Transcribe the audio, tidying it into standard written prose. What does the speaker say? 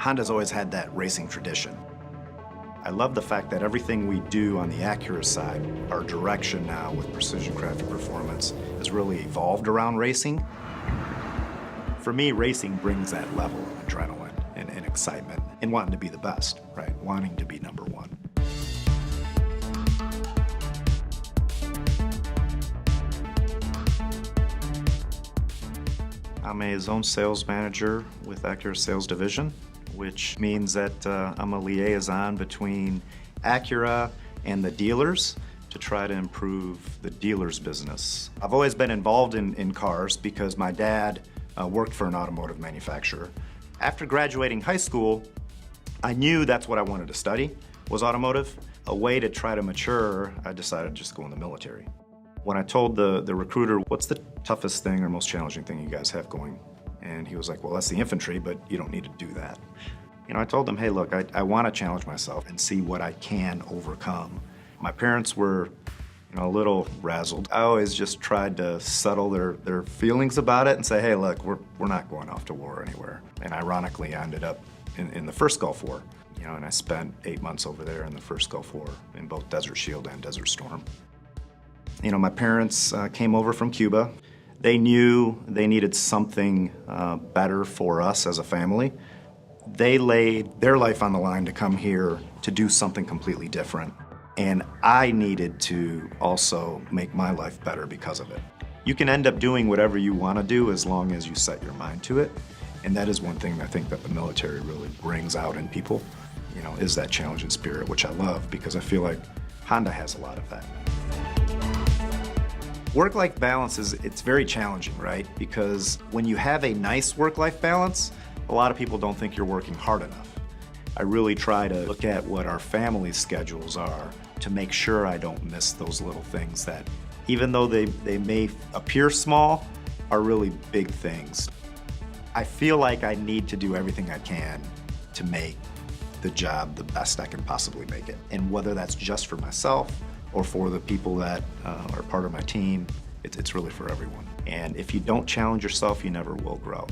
Honda's always had that racing tradition. I love the fact that everything we do on the Acura side, our direction now with precision crafted performance, has really evolved around racing. For me, racing brings that level of adrenaline and excitement and wanting to be the best, right? Wanting to be number one. I'm a zone sales manager with Acura Sales Division, which means that I'm a liaison between Acura and the dealers to try to improve the dealer's business. I've always been involved in cars because my dad worked for an automotive manufacturer. After graduating high school, I knew that's what I wanted to study, was automotive. A way to try to mature, I decided to just go in the military. When I told the recruiter, what's the toughest thing or most challenging thing you guys have going? And he was like, well, that's the infantry, but you don't need to do that. You know, I told him, hey, look, I want to challenge myself and see what I can overcome. My parents were, you know, a little razzled. I always just tried to settle their feelings about it and say, hey, look, we're not going off to war anywhere. And ironically, I ended up in the first Gulf War, you know, and I spent 8 months over there in the first Gulf War in both Desert Shield and Desert Storm. You know, my parents came over from Cuba. They knew they needed something better for us as a family. They laid their life on the line to come here to do something completely different. And I needed to also make my life better because of it. You can end up doing whatever you want to do as long as you set your mind to it. And that is one thing I think that the military really brings out in people, you know, is that challenge and spirit, which I love because I feel like Honda has a lot of that. Work-life balance it's very challenging, right? Because when you have a nice work-life balance, a lot of people don't think you're working hard enough. I really try to look at what our family schedules are to make sure I don't miss those little things that, even though they may appear small, are really big things. I feel like I need to do everything I can to make the job the best I can possibly make it. And whether that's just for myself or for the people that are part of my team, it's really for everyone. And if you don't challenge yourself, you never will grow.